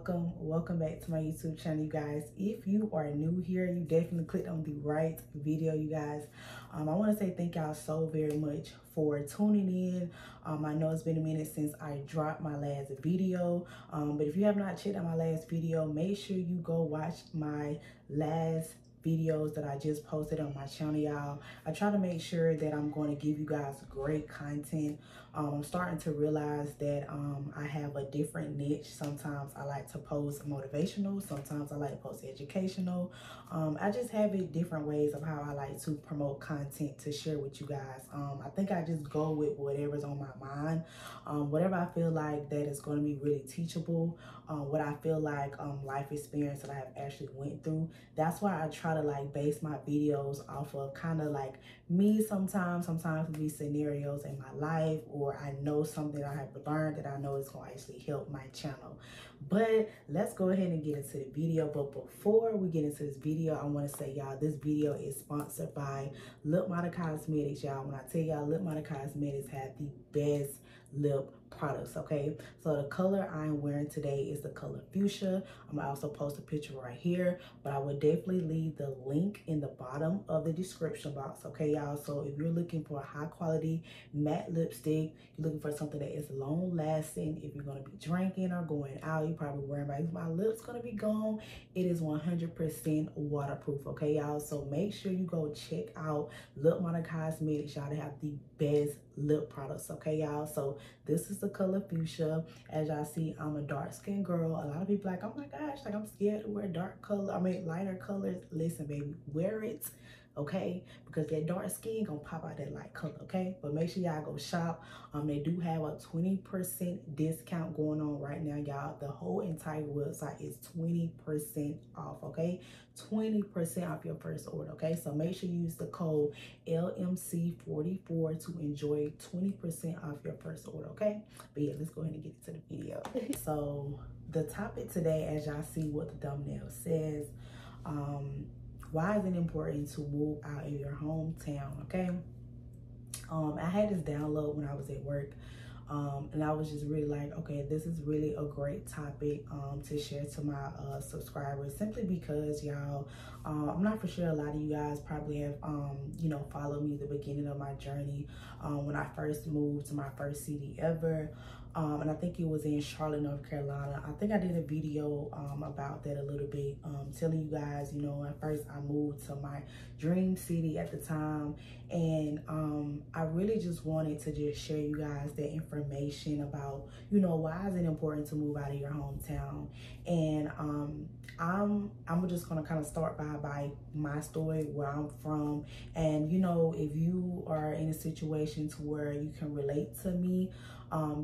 welcome back to my YouTube channel, you guys. If you are new here, you definitely clicked on the right video, you guys. I want to say thank y'all so very much for tuning in. I know it's been a minute since I dropped my last video, but if you have not checked out my last video, make sure you go watch my last videos that I just posted on my channel, y'all. I try to make sure that I'm going to give you guys great content. I'm starting to realize that I have a different niche. Sometimes I like to post motivational, sometimes I like to post educational. I just have it different ways of how I like to promote content to share with you guys. I think I just go with whatever's on my mind, whatever I feel like that is going to be really teachable, what I feel like life experience that I have actually went through. That's why I try to like base my videos off of kind of like me sometimes it be scenarios in my life, or I know something I have learned that I know is going to actually help my channel. But let's go ahead and get into the video. But before we get into this video, I want to say, y'all, this video is sponsored by Lip Model Cosmetics, y'all. When I tell y'all, Lip Model Cosmetics have the best lip products, okay? So the color I'm wearing today is the color fuchsia. I'm gonna also post a picture right here, but I would definitely leave the link in the bottom of the description box, okay, y'all? So if you're looking for a high quality matte lipstick, you're looking for something that is long lasting, if you're gonna be drinking or going out, you're probably worrying about, is my lips gonna be gone? It is 100% waterproof, okay, y'all? So make sure you go check out Lip Model Cosmetics, y'all. They have the best lip products, okay, y'all? So this is the color fuchsia. As y'all see, I'm a dark skinned girl. A lot of people like, oh my gosh, like I'm scared to wear dark color, lighter colors. Listen, baby, wear it, okay? Because that dark skin gonna pop out that light color, okay? But make sure y'all go shop. They do have a 20% discount going on right now, y'all. The whole entire website is 20% off, okay? 20% off your first order, okay? So make sure you use the code LMC44 to enjoy 20% off your first order, okay? But yeah, let's go ahead and get into the video. So the topic today, as y'all see what the thumbnail says, why is it important to move out of your hometown, okay? I had this download when I was at work, and I was just really like, okay, this is really a great topic to share to my subscribers, simply because, y'all, I'm not for sure a lot of you guys probably have you know, followed me at the beginning of my journey when I first moved to my first city ever. And I think it was in Charlotte, North Carolina. I think I did a video about that a little bit, telling you guys, you know, at first I moved to my dream city at the time, and I really just wanted to just share you guys that information about, you know, why is it important to move out of your hometown. And I'm just gonna kind of start by my story, where I'm from, and you know, if you are in a situation to where you can relate to me,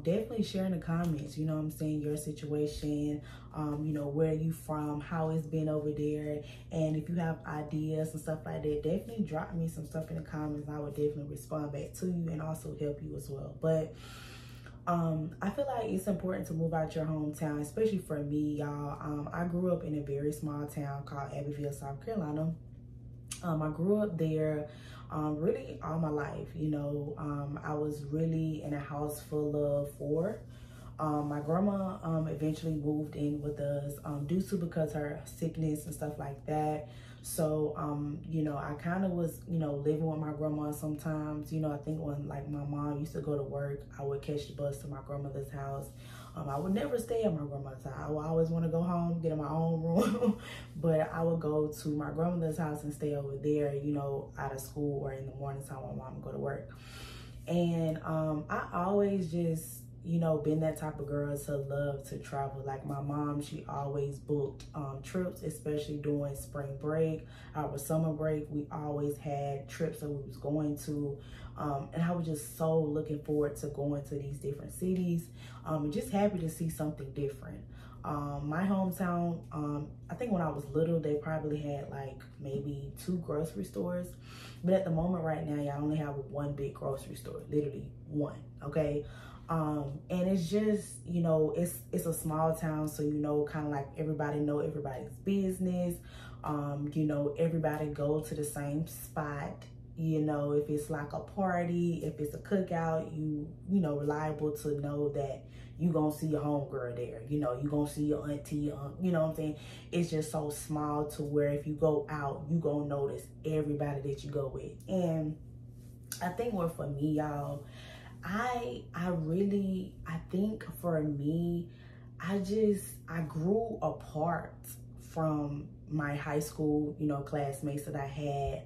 definitely share in the comments, you know what I'm saying, your situation, you know, where you from, how it's been over there, and if you have ideas and stuff like that, definitely drop me some stuff in the comments. I would definitely respond back to you and also help you as well. But I feel like it's important to move out your hometown, especially for me, y'all. I grew up in a very small town called Abbeville, South Carolina. I grew up there really all my life, you know. I was really in a house full of four. My grandma eventually moved in with us due to because her sickness and stuff like that. So, you know, I kind of was, you know, living with my grandma sometimes. You know, I think when like my mom used to go to work, I would catch the bus to my grandmother's house. I would never stay at my grandmother's house. I would always want to go home, get in my own room. But I would go to my grandmother's house and stay over there, you know, out of school or in the morning time when my mom would go to work. And I always just, you know, been that type of girl to love to travel. Like my mom, she always booked trips, especially during spring break, our summer break. We always had trips that we was going to, and I was just so looking forward to going to these different cities, and just happy to see something different. My hometown, I think when I was little, they probably had like maybe 2 grocery stores, but at the moment right now, y'all only have one big grocery store, literally one, okay? And it's just, you know, it's a small town, so, you know, kind of like everybody know everybody's business. You know, everybody go to the same spot You know, if it's like a party, if it's a cookout, you know, reliable to know that you gonna see your homegirl there. You know, you gonna see your auntie, you know what I'm saying? It's just so small to where if you go out, you gonna notice everybody that you go with. And I think what for me, y'all, I think for me, I grew apart from my high school, you know, classmates that I had.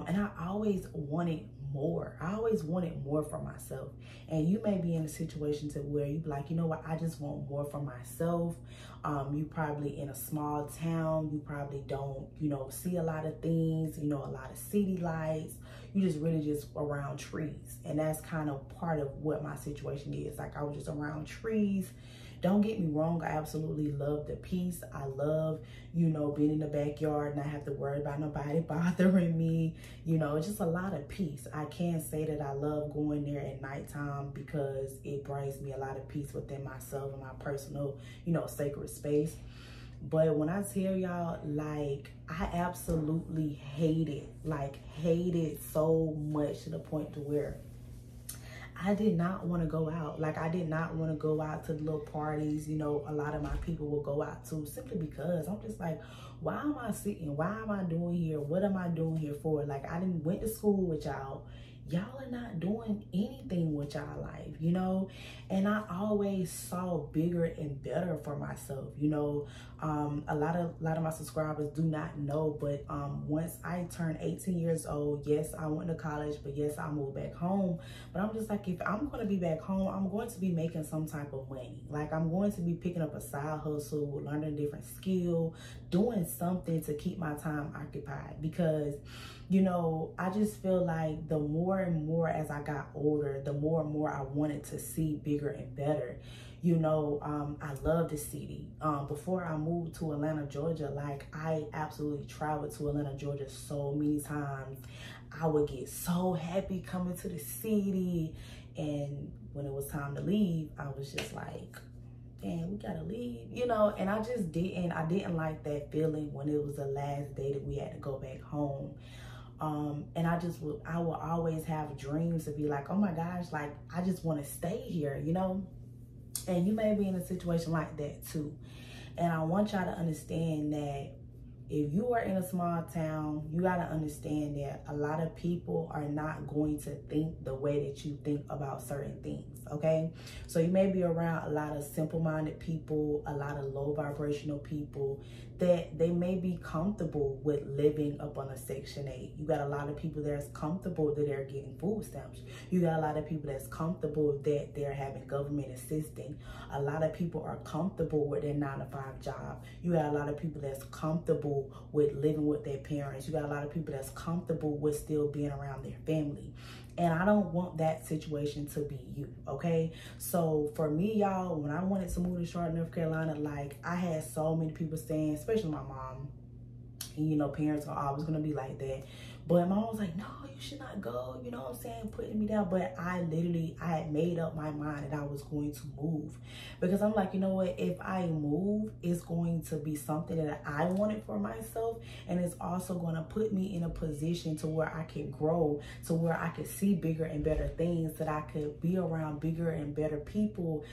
And I always wanted more. I always wanted more for myself. And you may be in a situation to where you be like, you know what, I just want more for myself. You probably in a small town. You probably don't, you know, see a lot of things, you know, a lot of city lights. You just really just around trees. And that's kind of part of what my situation is. Like, I was just around trees. Don't get me wrong, I absolutely love the peace. I love, you know, being in the backyard, not have to worry about nobody bothering me. You know, it's just a lot of peace. I can't say that I love going there at nighttime because it brings me a lot of peace within myself and my personal, you know, sacred space. But when I tell y'all, like, I absolutely hate it. Like, hate it so much to the point to where I did not want to go out. Like, I did not want to go out to the little parties, you know, a lot of my people will go out to, simply because I'm just like, why am I sitting? Why am I doing here? What am I doing here for? Like, I didn't went to school with y'all. Y'all are not doing anything with y'all life, you know? And I always saw bigger and better for myself, you know? A lot of my subscribers do not know, but once I turned 18 years old, yes, I went to college, but yes, I moved back home. But I'm just like, if I'm going to be back home, I'm going to be making some type of money. Like, I'm going to be picking up a side hustle, learning a different skill, doing something to keep my time occupied. Because, you know, I just feel like the more and more as I got older, the more and more I wanted to see bigger and better. You know, I love the city. Before I moved to Atlanta, Georgia, like, I absolutely traveled to Atlanta, Georgia so many times. I would get so happy coming to the city. And when it was time to leave, I was just like, damn, we gotta leave, you know? And I didn't like that feeling when it was the last day that we had to go back home. And I will always have dreams to be like, oh my gosh, like, I just want to stay here, you know? And you may be in a situation like that too. And I want y'all to understand that if you are in a small town, you got to understand that a lot of people are not going to think the way that you think about certain things, okay? So you may be around a lot of simple-minded people, a lot of low vibrational people that they may be comfortable with living up on a Section 8. You got a lot of people that's comfortable that they're getting food stamps. You got a lot of people that's comfortable that they're having government assistance. A lot of people are comfortable with their 9-to-5 job. You got a lot of people that's comfortable with living with their parents. You got a lot of people that's comfortable with still being around their family. And I don't want that situation to be you, okay? So for me, y'all, when I wanted to move to Charlotte, North Carolina, like, I had so many people saying, especially my mom, and, you know, parents are always gonna be like that. But my mom was like, no, you should not go, you know what I'm saying, putting me down. But I had made up my mind that I was going to move. Because I'm like, you know what, if I move, it's going to be something that I wanted for myself. And it's also going to put me in a position to where I can grow, to where I could see bigger and better things, that I could be around bigger and better people,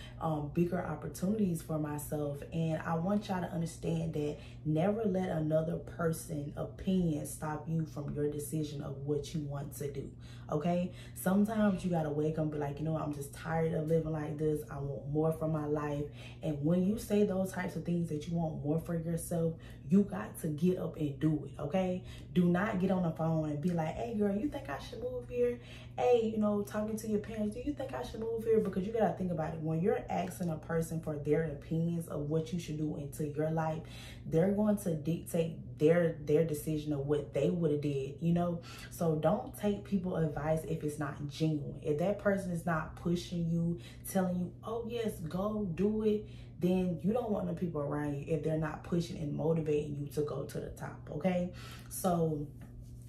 bigger opportunities for myself. And I want y'all to understand that never let another person's opinion stop you from your decision of what you want to do, okay? Sometimes you gotta wake up and be like, you know what, I'm just tired of living like this. I want more from my life. And when you say those types of things that you want more for yourself, you got to get up and do it, okay? Do not get on the phone and be like, hey girl, you think I should move here? Hey, you know, talking to your parents, do you think I should move here? Because you gotta think about it. When you're asking a person for their opinions of what you should do into your life, they're going to dictate their decision of what they would have did, you know? So don't take people advice if it's not genuine. If that person is not pushing you, telling you, oh yes, go do it, then you don't want the people around you if they're not pushing and motivating you to go to the top, okay? So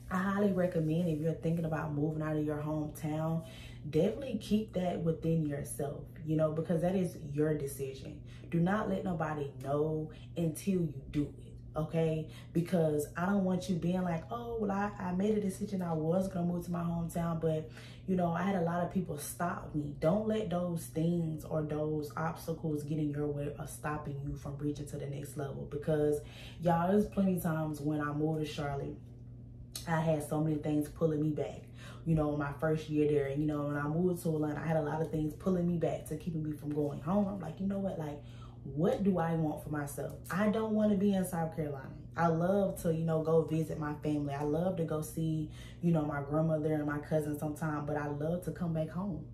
I highly recommend, if you're thinking about moving out of your hometown, definitely keep that within yourself, you know, because that is your decision. Do not let nobody know until you do it, okay? Because I don't want you being like, oh, well, I made a decision I was gonna move to my hometown, but you know, I had a lot of people stop me. Don't let those things or those obstacles get in your way of stopping you from reaching to the next level. Because y'all, there's plenty of times when I moved to Charlotte, I had so many things pulling me back. You know, my first year there, and you know, when I moved to Atlanta, I had a lot of things pulling me back to keeping me from going home. I'm like, you know what, like, what do I want for myself? I don't want to be in South Carolina. I love to, you know, go visit my family. I love to go see, you know, my grandmother and my cousin sometime, but I love to come back home.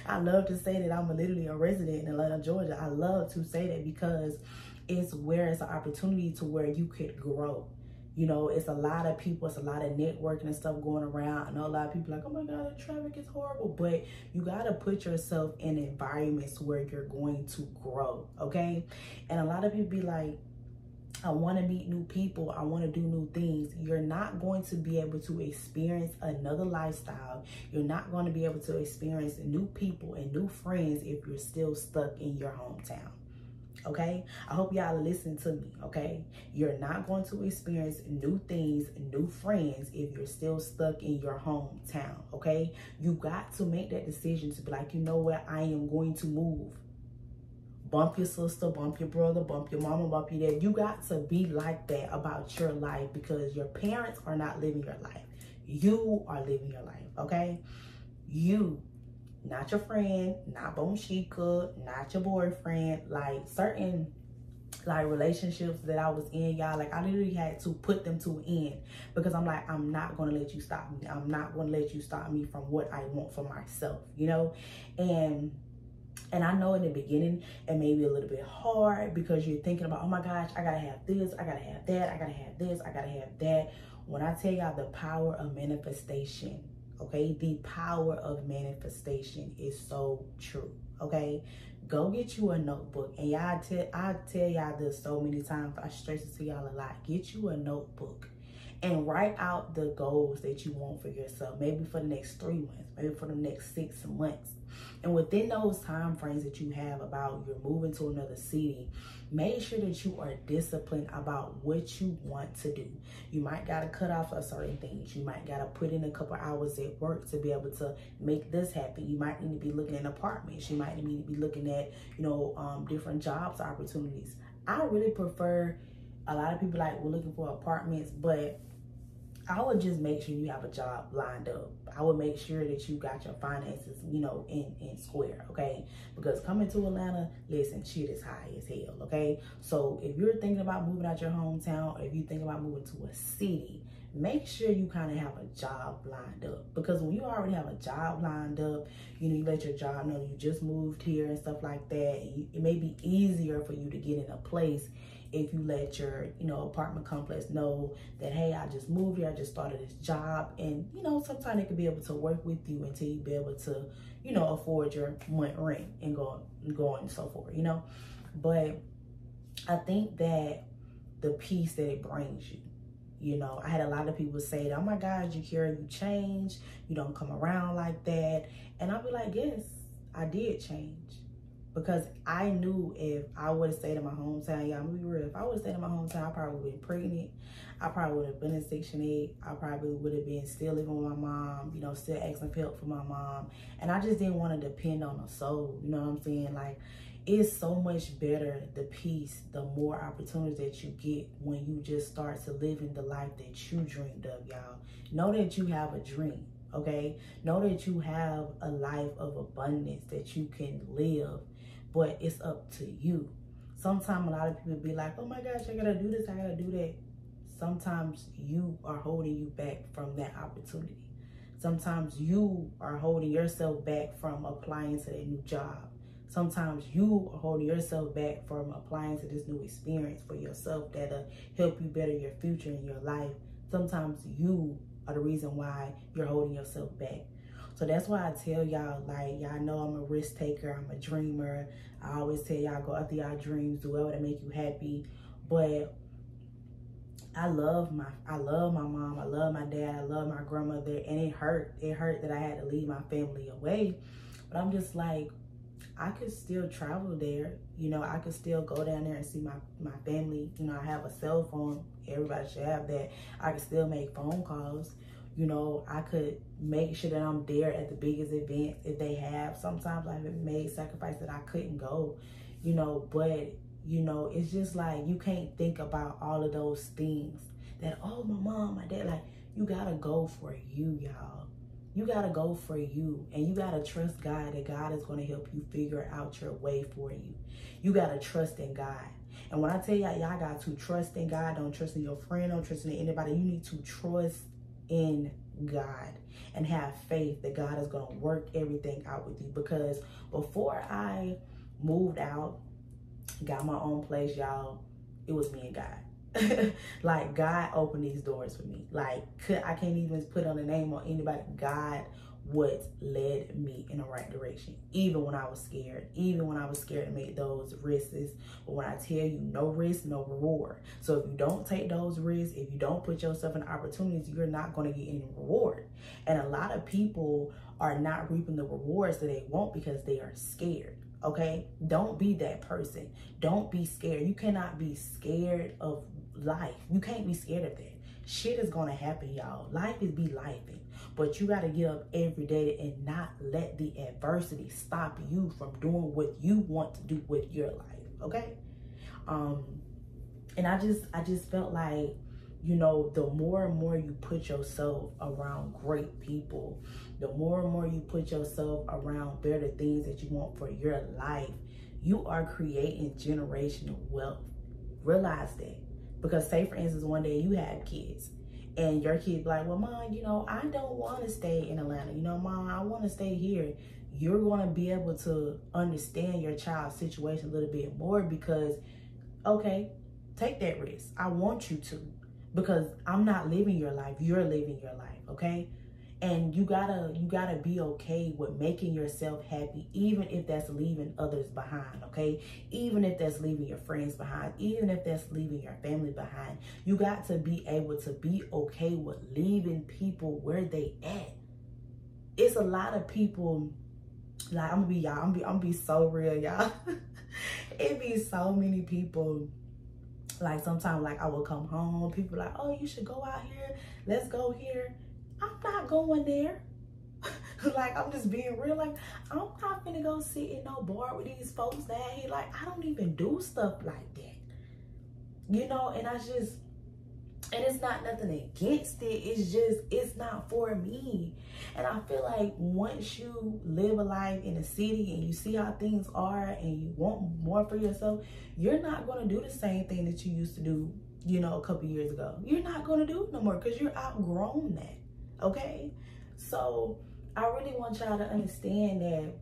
I love to say that I'm literally a resident in Atlanta, Georgia. I love to say that because it's where it's an opportunity to where you could grow. You know, it's a lot of people, it's a lot of networking and stuff going around. I know a lot of people are like, oh my God, the traffic is horrible. But you got to put yourself in environments where you're going to grow, okay? And a lot of people be like, I want to meet new people. I want to do new things. You're not going to be able to experience another lifestyle. You're not going to be able to experience new people and new friends if you're still stuck in your hometown. Okay, I hope y'all listen to me. Okay, you're not going to experience new things, new friends if you're still stuck in your hometown. Okay, you got to make that decision to be like, you know what, I am going to move. Bump your sister, bump your brother, bump your mama, bump your dad. You got to be like that about your life because your parents are not living your life. You are living your life. Okay, you. Not your friend, not Bonshika, not your boyfriend. Like certain like relationships that I was in, y'all, like I literally had to put them to an end because I'm like, I'm not gonna let you stop me. I'm not gonna let you stop me from what I want for myself, you know? And I know in the beginning it may be a little bit hard because you're thinking about, oh my gosh, I gotta have this, I gotta have that, I gotta have this, I gotta have that. When I tell y'all the power of manifestation, okay, the power of manifestation is so true. Okay, go get you a notebook, and y'all, I tell y'all this so many times. I stress it to y'all a lot. Get you a notebook and write out the goals that you want for yourself. Maybe for the next 3 months, maybe for the next 6 months. And within those time frames that you have about you're moving to another city, make sure that you are disciplined about what you want to do. You might got to cut off of certain things. You might got to put in a couple hours at work to be able to make this happen. You might need to be looking at apartments. You might need to be looking at, you know, different jobs opportunities. I really prefer, a lot of people like, we're looking for apartments, but I would just make sure you have a job lined up. I would make sure that you got your finances, you know, in square, okay? Because coming to Atlanta, listen, shit is high as hell, okay? So if you're thinking about moving out your hometown, or if you think about moving to a city, make sure you kind of have a job lined up. Because when you already have a job lined up, you know, you let your job know you just moved here and stuff like that. It may be easier for you to get in a place if you let your, you know, apartment complex know that, hey, I just moved here, I just started this job. And, you know, sometimes they could be able to work with you until you be able to, you know, afford your month rent and go on and so forth, you know. But I think that the peace that it brings you, you know, I had a lot of people say, oh my God, Jakira, you changed, you don't come around like that. And I'll be like, yes, I did change. Because I knew if I would have stayed in my hometown, y'all, I'm gonna be real, if I would have stayed in my hometown, I probably would have been pregnant. I probably would have been in Section 8. I probably would have been still living with my mom, you know, still asking for help for my mom. And I just didn't want to depend on a soul, you know what I'm saying? Like, it's so much better, the peace, the more opportunities that you get when you just start to live in the life that you dreamed of, y'all. Know that you have a dream, okay? Know that you have a life of abundance that you can live. But it's up to you. Sometimes a lot of people be like, oh my gosh, I gotta do this, I gotta do that. Sometimes you are holding you back from that opportunity. Sometimes you are holding yourself back from applying to that new job. Sometimes you are holding yourself back from applying to this new experience for yourself that'll help you better your future and your life. Sometimes you are the reason why you're holding yourself back. So that's why I tell y'all, like, y'all know I'm a risk taker, I'm a dreamer. I always tell y'all, go after y'all dreams, do whatever to make you happy. But I love my mom, I love my dad, I love my grandmother, and it hurt. It hurt that I had to leave my family away. But I'm just like, I could still travel there. You know, I could still go down there and see my family. You know, I have a cell phone. Everybody should have that. I could still make phone calls. You know, I could make sure that I'm there at the biggest events if they have. Sometimes I've made sacrifices that I couldn't go, you know, but, you know, it's just like you can't think about all of those things that, oh, my mom, my dad, like, you gotta go for you, y'all. You gotta go for you, and you gotta trust God that God is gonna help you figure out your way for you. You gotta trust in God. And when I tell y'all, y'all got to trust in God, don't trust in your friend, don't trust in anybody. You need to trust in God and have faith that God is gonna work everything out with you. Because before I moved out, got my own place, y'all, it was me and God. Like, God opened these doors for me. Like, I can't even put on a name on anybody. God what led me in the right direction, even when I was scared, to make those risks. But when I tell you, no risk, no reward. So if you don't take those risks, if you don't put yourself in opportunities, you're not going to get any reward. And a lot of people are not reaping the rewards that they want because they are scared. Okay, don't be that person. Don't be scared. You cannot be scared of life. You can't be scared of that. Shit is gonna happen, y'all. Life is be lifing, but you gotta get up every day and not let the adversity stop you from doing what you want to do with your life. Okay, and I just felt like, you know, the more and more you put yourself around great people, the more and more you put yourself around better things that you want for your life, you are creating generational wealth. Realize that. Because say, for instance, one day you have kids and your kids be like, well, Mom, you know, I don't want to stay in Atlanta. You know, Mom, I want to stay here. You're going to be able to understand your child's situation a little bit more because, okay, take that risk. I want you to. Because I'm not living your life, you're living your life, okay? And you gotta be okay with making yourself happy, even if that's leaving others behind, okay? Even if that's leaving your friends behind, even if that's leaving your family behind. You got to be able to be okay with leaving people where they at. It's a lot of people, like, I'm gonna be so real, y'all. It be so many people. Like, sometimes, like, I will come home, people like, oh, you should go out here, let's go here. I'm not going there. Like, I'm just being real. Like, I'm not finna go sit in no bar with these folks that ain't, like, I don't even do stuff like that. You know, and it's not nothing against it. It's just, it's not for me. And I feel like once you live a life in a city and you see how things are and you want more for yourself, you're not going to do the same thing that you used to do, you know, a couple years ago. You're not going to do it no more because you're outgrown that. Okay? So I really want y'all to understand that,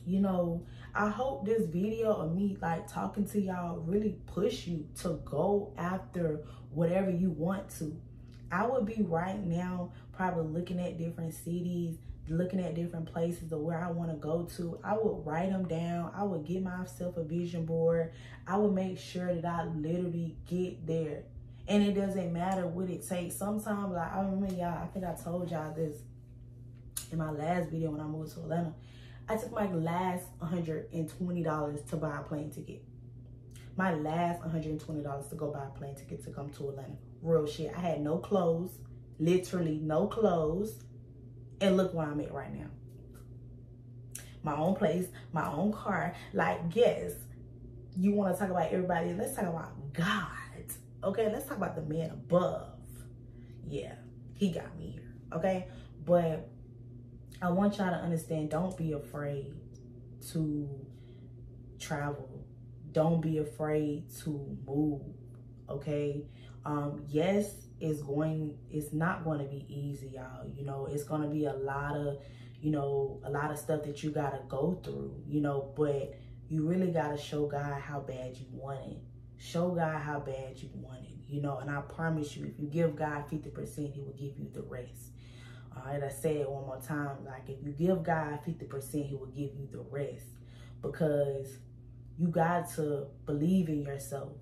you know, I hope this video of me, like, talking to y'all really push you to go after whatever you want to. I would be right now probably looking at different cities, looking at different places of where I want to go to. I would write them down. I would give myself a vision board. I would make sure that I literally get there. And it doesn't matter what it takes. Sometimes, like, I remember y'all, I think I told y'all this in my last video when I moved to Atlanta. I took my last $120 to buy a plane ticket. My last $120 to go buy a plane ticket to come to Atlanta. Real shit. I had no clothes, literally no clothes. And look where I'm at right now. My own place, my own car. Like, yes, you want to talk about everybody. Let's talk about God. Okay, let's talk about the man above. Yeah, he got me here. Okay, but I want y'all to understand, don't be afraid to travel. Don't be afraid to move, okay? Yes, it's not going to be easy, y'all. You know, it's going to be a lot of stuff that you got to go through, you know, but you really got to show God how bad you want it. Show God how bad you want it, you know, and I promise you, if you give God 50%, he will give you the rest. All right, I say it one more time. Like, if you give God 50%, he will give you the rest. Because you got to believe in yourself.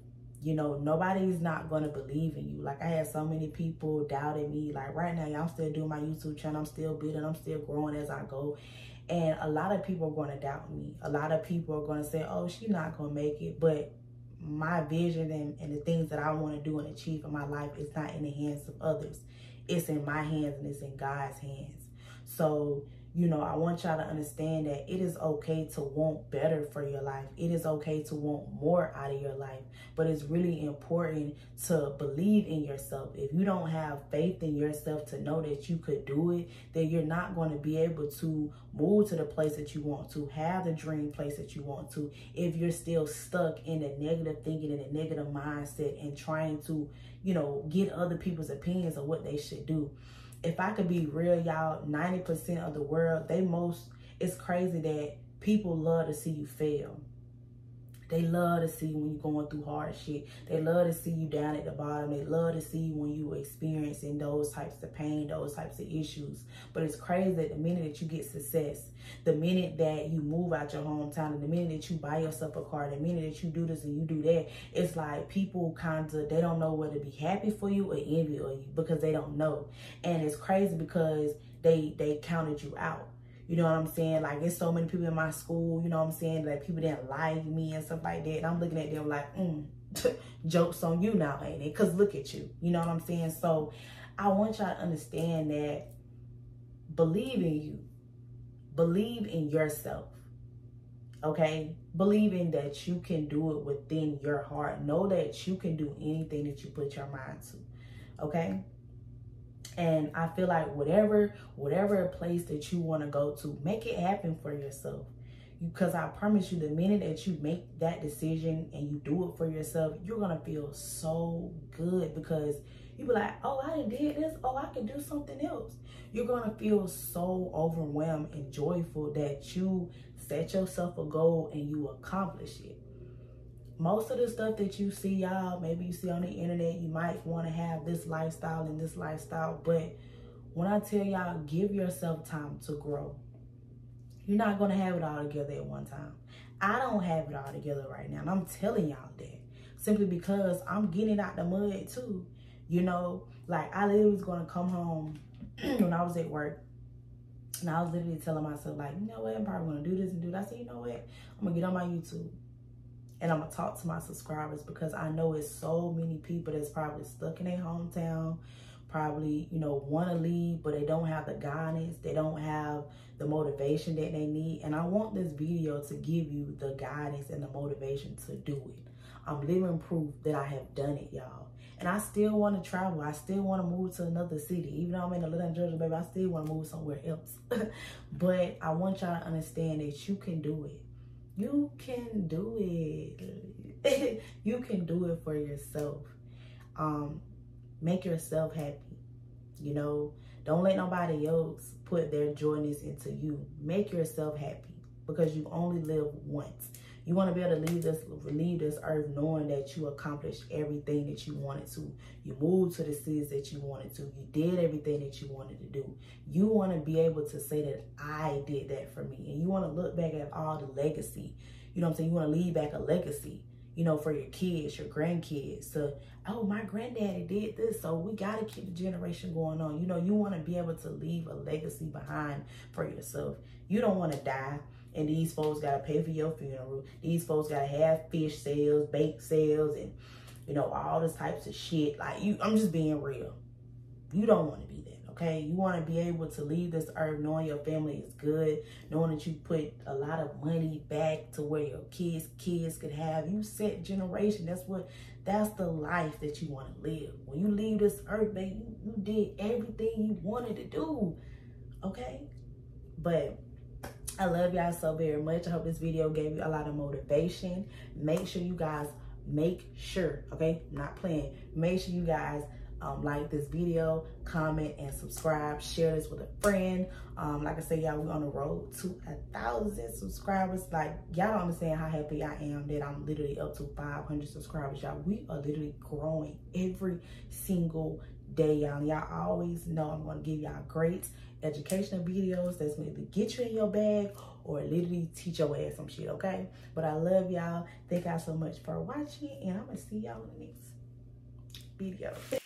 You know, nobody's not going to believe in you. Like, I had so many people doubting me. Like, right now, y'all still doing my YouTube channel. I'm still building. I'm still growing as I go. And a lot of people are going to doubt me. A lot of people are going to say, oh, she's not going to make it. But my vision and the things that I want to do and achieve in my life is not in the hands of others. It's in my hands and it's in God's hands. So, you know, I want y'all to understand that it is okay to want better for your life. It is okay to want more out of your life. But it's really important to believe in yourself. If you don't have faith in yourself to know that you could do it, then you're not going to be able to move to the place that you want to, have the dream place that you want to, if you're still stuck in the negative thinking and the negative mindset and trying to, you know, get other people's opinions of what they should do. If I could be real, y'all, 90% of the world, it's crazy that people love to see you fail. They love to see when you're going through hard shit. They love to see you down at the bottom. They love to see you when you experiencing those types of pain, those types of issues. But it's crazy that the minute that you get success, the minute that you move out your hometown, and the minute that you buy yourself a car, the minute that you do this and you do that, it's like people they don't know whether to be happy for you or envy of you because they don't know. And it's crazy because they counted you out. You know what I'm saying? Like, there's so many people in my school, you know what I'm saying, that people didn't like me and stuff like that. And I'm looking at them like, joke's on you now, ain't it? Because look at you. You know what I'm saying? So I want y'all to understand that believe in you. Believe in yourself. Okay? Believe in that you can do it within your heart. Know that you can do anything that you put your mind to. Okay? And I feel like whatever place that you want to go to, make it happen for yourself. Because I promise you, the minute that you make that decision and you do it for yourself, you're going to feel so good because you be like, oh, I done did this. Oh, I can do something else. You're going to feel so overwhelmed and joyful that you set yourself a goal and you accomplish it. Most of the stuff that you see, y'all, maybe you see on the internet, you might want to have this lifestyle and this lifestyle. But when I tell y'all, give yourself time to grow. You're not going to have it all together at one time. I don't have it all together right now. And I'm telling y'all that simply because I'm getting out the mud too. You know, like I literally was going to come home when I was at work. And I was literally telling myself, like, you know what, I'm probably going to do this and do that. I said, you know what, I'm going to get on my YouTube. And I'm going to talk to my subscribers because I know it's so many people that's probably stuck in their hometown, probably, you know, want to leave, but they don't have the guidance. They don't have the motivation that they need. And I want this video to give you the guidance and the motivation to do it. I'm living proof that I have done it, y'all. And I still want to travel. I still want to move to another city. Even though I'm in Atlanta, Georgia, baby, I still want to move somewhere else. But I want y'all to understand that you can do it. You can do it. You can do it for yourself. Make yourself happy. You know, don't let nobody else put their joyness into you. Make yourself happy because you only live once. You want to be able to leave this earth knowing that you accomplished everything that you wanted to. You moved to the cities that you wanted to. You did everything that you wanted to do. You want to be able to say that I did that for me. And you want to look back at all the legacy. You know what I'm saying? You want to leave back a legacy, you know, for your kids, your grandkids. So, oh, my granddaddy did this, so we got to keep the generation going on. You know, you want to be able to leave a legacy behind for yourself. You don't want to die. And these folks got to pay for your funeral. These folks got to have fish sales, bake sales, and, you know, all this types of shit. Like, I'm just being real. You don't want to be that, okay? You want to be able to leave this earth knowing your family is good, knowing that you put a lot of money back to where your kids could have. You set generation. That's the life that you want to live. When you leave this earth, baby, you did everything you wanted to do, okay? But I love y'all so very much. I hope this video gave you a lot of motivation. Make sure you guys, okay, I'm not playing. Make sure you guys like this video, comment, and subscribe. Share this with a friend. Like I said, y'all, we're on the road to 1,000 subscribers. Like, y'all don't understand how happy I am that I'm literally up to 500 subscribers, y'all. We are literally growing every single day, y'all. Y'all always know I'm going to give y'all great educational videos that's going to either get you in your bag or literally teach your ass some shit, okay? But I love y'all. Thank y'all so much for watching, and I'm going to see y'all in the next video.